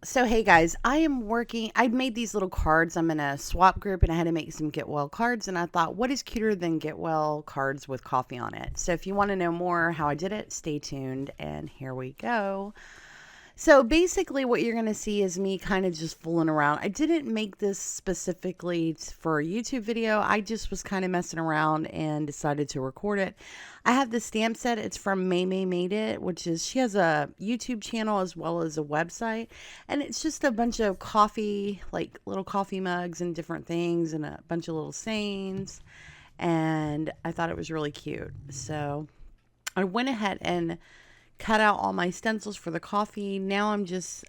So hey guys, I made these little cards. I'm in a swap group and I had to make some Get Well cards, and I thought, what is cuter than Get Well cards with coffee on it? So if you want to know more how I did it, stay tuned and here we go. So basically what you're going to see is me kind of just fooling around. I didn't make this specifically for a YouTube video. I just was kind of messing around and decided to record it. I have the stamp set. It's from May Made It, which is, she has a YouTube channel as well as a website. And it's just a bunch of coffee, like little coffee mugs and different things and a bunch of little sayings. And I thought it was really cute. So I went ahead and cut out all my stencils for the coffee. Now I'm just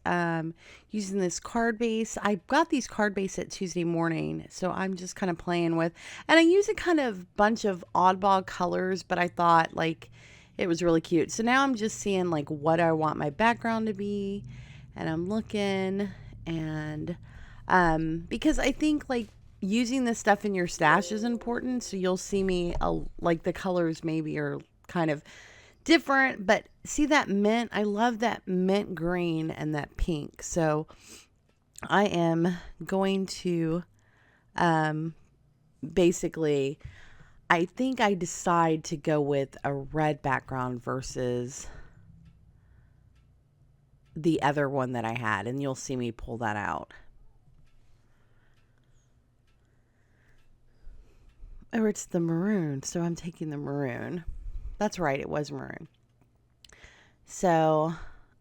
using this card base. I got these card base at Tuesday morning, so I'm just kind of playing with, and I use a kind of bunch of oddball colors, but I thought like it was really cute. So now I'm just seeing like what I want my background to be, and I'm looking, and because I think like using this stuff in your stash is important. So you'll see me like the colors maybe are kind of different, but see that mint? I love that mint green and that pink. So I am going to basically, I think I decide to go with a red background versus the other one that I had, and you'll see me pull that out. Or it's the maroon, so I'm taking the maroon. That's right, it was maroon. So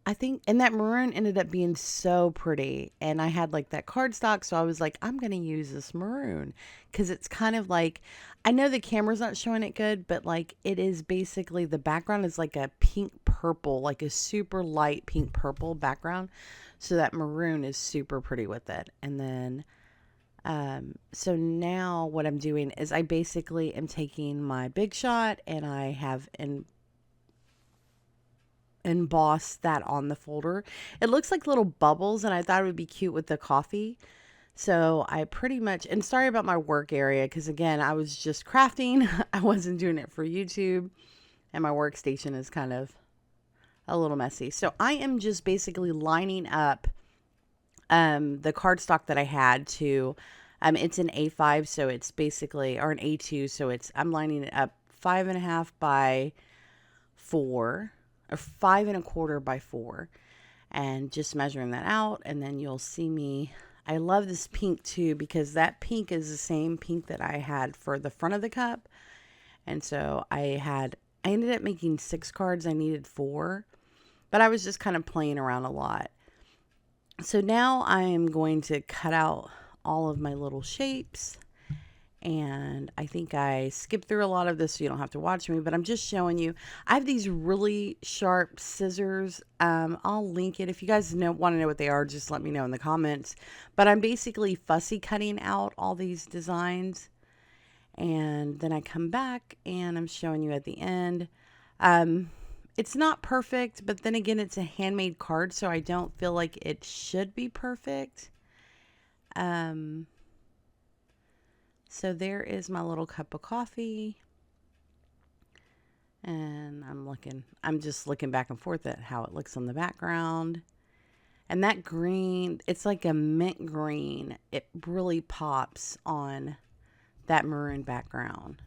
I think, and that maroon ended up being so pretty. And I had like that cardstock, so I was like, I'm going to use this maroon because it's kind of like, I know the camera's not showing it good, but like it is basically, the background is like a pink purple, like a super light pink purple background. So that maroon is super pretty with it. And then so now what I'm doing is I basically am taking my Big Shot and I have embossed that on the folder. It looks like little bubbles, and I thought it would be cute with the coffee. So I pretty much, and sorry about my work area, because again, I was just crafting. I wasn't doing it for YouTube, and my workstation is kind of a little messy. So I am just basically lining up the cardstock that I had to, it's an A5, so it's basically, or an A2, so it's, I'm lining it up 5.5 by 4, or 5.25 by 4, and just measuring that out. And then you'll see me, I love this pink too, because that pink is the same pink that I had for the front of the cup. And so I ended up making 6 cards. I needed 4, but I was just kind of playing around a lot. So now I am going to cut out all of my little shapes, and I think I skipped through a lot of this so you don't have to watch me, but I'm just showing you. I have these really sharp scissors. I'll link it. If you guys want to know what they are, just let me know in the comments. But I'm basically fussy cutting out all these designs, and then I come back and I'm showing you at the end. It's not perfect, but then again, it's a handmade card, so I don't feel like it should be perfect. So there is my little cup of coffee. And I'm just looking back and forth at how it looks on the background. And that green, it's like a mint green. It really pops on that maroon background.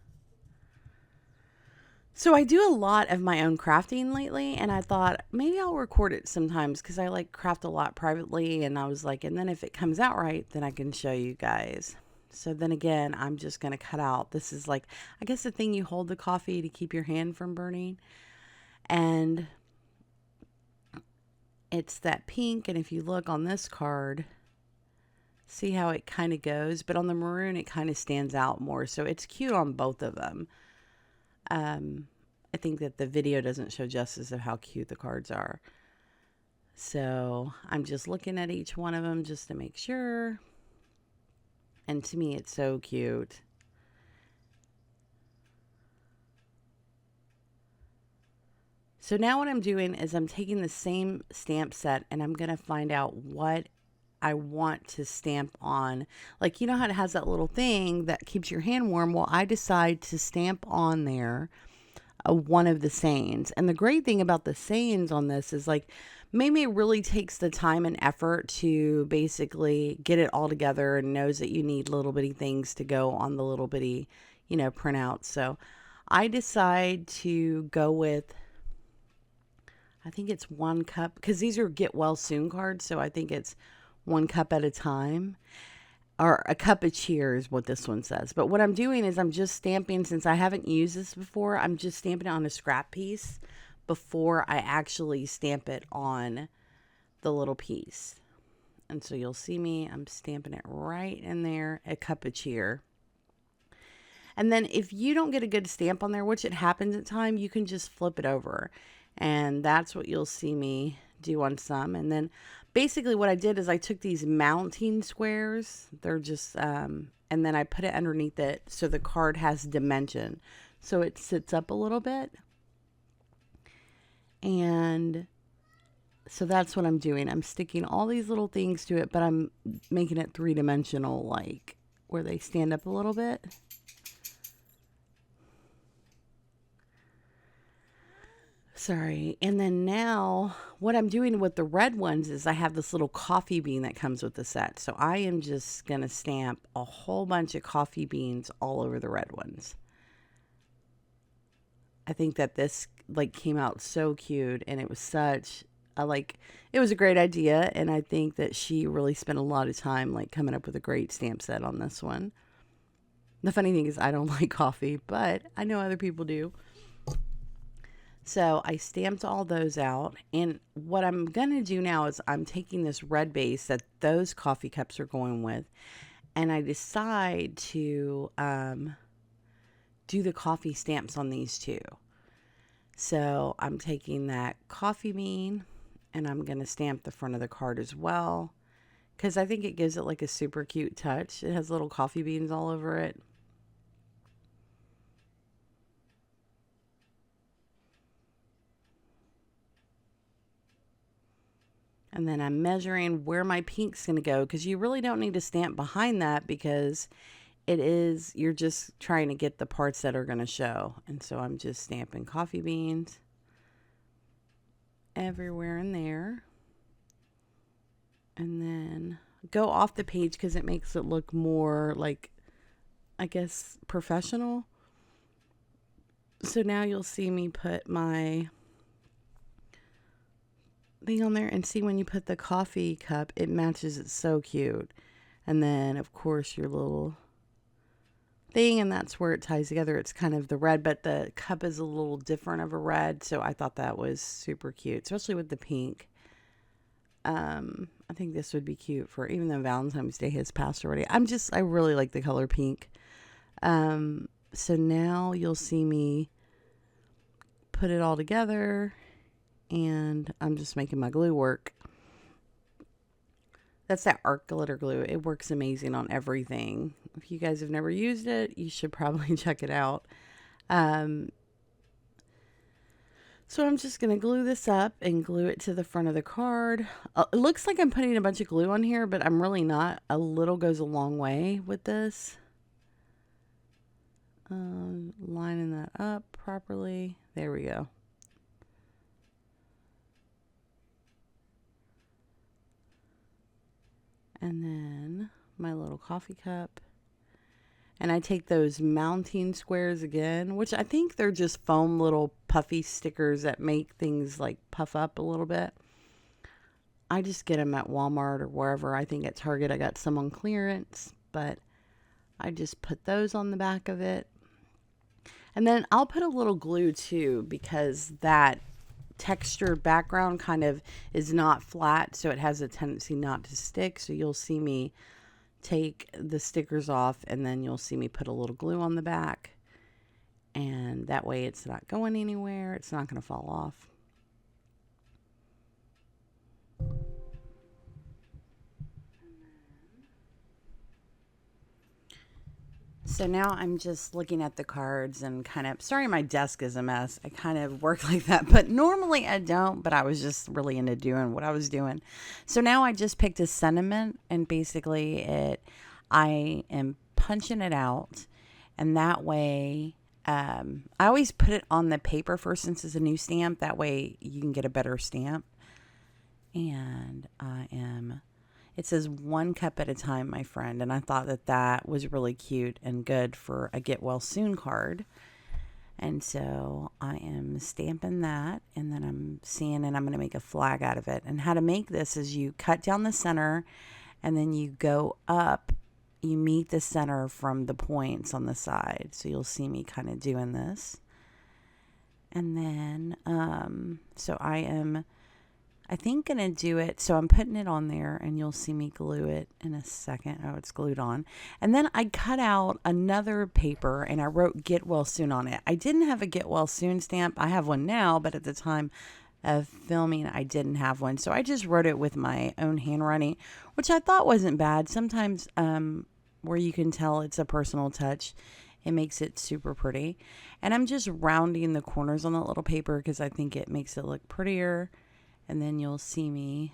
So I do a lot of my own crafting lately, and I thought maybe I'll record it sometimes because I like craft a lot privately, and I was like, and then if it comes out right, then I can show you guys. So then again, I'm just going to cut out. This is like, I guess the thing you hold the coffee to keep your hand from burning. And it's that pink, and if you look on this card, see how it kind of goes, but on the maroon, it kind of stands out more. So it's cute on both of them. I think that the video doesn't show justice of how cute the cards are. So I'm just looking at each one of them just to make sure. And to me, it's so cute. So now what I'm doing is I'm taking the same stamp set and I'm going to find out what I want to stamp on. Like, you know how it has that little thing that keeps your hand warm? Well, I decide to stamp on there one of the sayings. And the great thing about the sayings on this is like Mimi really takes the time and effort to basically get it all together and knows that you need little bitty things to go on the little bitty, printouts. So I decide to go with, I think it's 1 cup, because these are get well soon cards. So I think it's 1 cup at a time, or a cup of cheer is what this one says. But what I'm doing is I'm just stamping, since I haven't used this before, I'm just stamping it on a scrap piece before I actually stamp it on the little piece. And so you'll see me, I'm stamping it right in there, a cup of cheer. And then if you don't get a good stamp on there, which it happens at times, you can just flip it over. And that's what you'll see me do on some. And then basically what I did is I took these mounting squares. They're just, and then I put it underneath it so the card has dimension. So it sits up a little bit. And so that's what I'm doing. I'm sticking all these little things to it, but I'm making it 3-dimensional, like where they stand up a little bit. Sorry. And then now what I'm doing with the red ones is I have this little coffee bean that comes with the set. So I am just going to stamp a whole bunch of coffee beans all over the red ones. I think that this like came out so cute, and it was such it was a great idea. And I think that she really spent a lot of time like coming up with a great stamp set on this one. The funny thing is I don't like coffee, but I know other people do. So I stamped all those out, and what I'm going to do now is I'm taking this red base that those coffee cups are going with, and I decide to do the coffee stamps on these two. So I'm taking that coffee bean, and I'm going to stamp the front of the card as well, because I think it gives it like a super cute touch. It has little coffee beans all over it. And then I'm measuring where my pink's going to go, because you really don't need to stamp behind that, because you're just trying to get the parts that are going to show. And so I'm just stamping coffee beans everywhere in there. And then go off the page because it makes it look more like, I guess, professional. So now you'll see me put my thing on there, and see when you put the coffee cup, it matches it so cute. And then of course your little thing, and that's where it ties together. It's kind of the red, but the cup is a little different of a red, so I thought that was super cute, especially with the pink. I think this would be cute for, even though Valentine's Day has passed already, I really like the color pink. So now you'll see me put it all together, and I'm just making my glue work. That's that art glitter glue. It works amazing on everything. If you guys have never used it, you should probably check it out. So I'm just going to glue this up and glue it to the front of the card. It looks like I'm putting a bunch of glue on here, but I'm really not. A little goes a long way with this. Lining that up properly. There we go. And then my little coffee cup. And I take those mounting squares again, which I think they're just foam little puffy stickers that make things like puff up a little bit. I just get them at Walmart or wherever. I think at Target I got some on clearance, but I just put those on the back of it. And then I'll put a little glue too, because that textured background kind of is not flat, so it has a tendency not to stick. So you'll see me take the stickers off, and then you'll see me put a little glue on the back, and that way it's not going anywhere. It's not going to fall off. So now I'm just looking at the cards and kind of, sorry my desk is a mess. I kind of work like that, but normally I don't, but I was just really into doing what I was doing. So now I just picked a sentiment, and basically I am punching it out, and that way I always put it on the paper first since it's a new stamp. That way you can get a better stamp. And it says 1 cup at a time, my friend. And I thought that that was really cute and good for a get well soon card. And so I am stamping that, and then I'm seeing, and I'm going to make a flag out of it. And how to make this is you cut down the center, and then you go up. You meet the center from the points on the side. So you'll see me kind of doing this. And then, so I think going to do it. So I'm putting it on there, and you'll see me glue it in a second. Oh, it's glued on. And then I cut out another paper, and I wrote Get Well Soon on it. I didn't have a Get Well Soon stamp. I have one now, but at the time of filming, I didn't have one. So I just wrote it with my own handwriting, which I thought wasn't bad. Sometimes where you can tell it's a personal touch, it makes it super pretty. And I'm just rounding the corners on that little paper because I think it makes it look prettier. And then you'll see me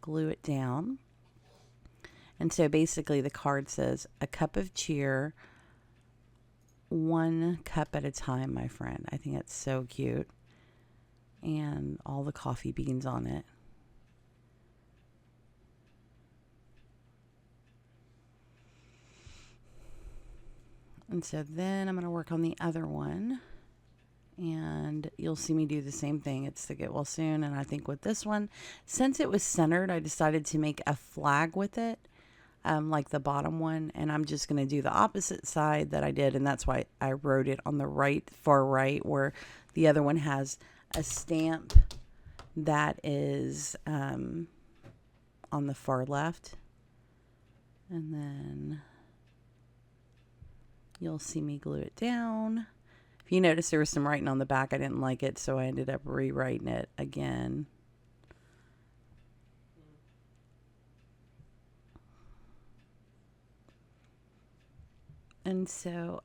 glue it down. And so basically the card says, a cup of cheer, 1 cup at a time, my friend. I think that's so cute. And all the coffee beans on it. And so then I'm going to work on the other one. And you'll see me do the same thing. It's the Get Well Soon. And I think with this one, since it was centered, I decided to make a flag with it, like the bottom one. And I'm just going to do the opposite side that I did. And that's why I wrote it on the right, far right, where the other one has a stamp that is on the far left. And then you'll see me glue it down. If you notice, there was some writing on the back. I didn't like it, so I ended up rewriting it again. And so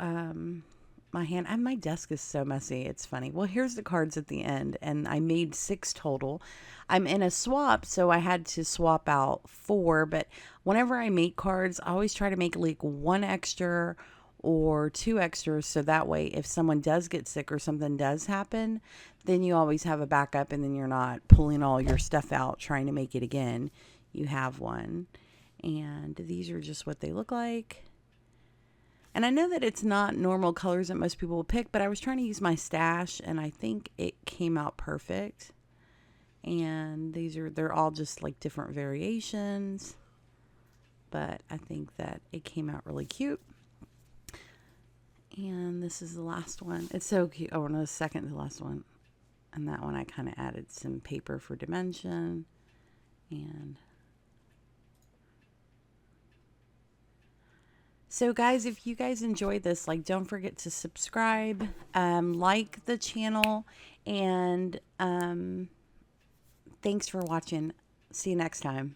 my desk is so messy. It's funny. Well, here's the cards at the end, and I made 6 total. I'm in a swap, so I had to swap out 4. But whenever I make cards, I always try to make like 1 extra or 2 extras, so that way if someone does get sick or something does happen, then you always have a backup, and then you're not pulling all your stuff out trying to make it again. You have one. And these are just what they look like. And I know that it's not normal colors that most people will pick, but I was trying to use my stash, and I think it came out perfect. And they're all just like different variations, but I think that it came out really cute. And this is the last one. It's so cute. Oh, no, the second to the last one. And that one I kind of added some paper for dimension. And so guys, if you guys enjoyed this, like, don't forget to subscribe, like the channel, and thanks for watching. See you next time.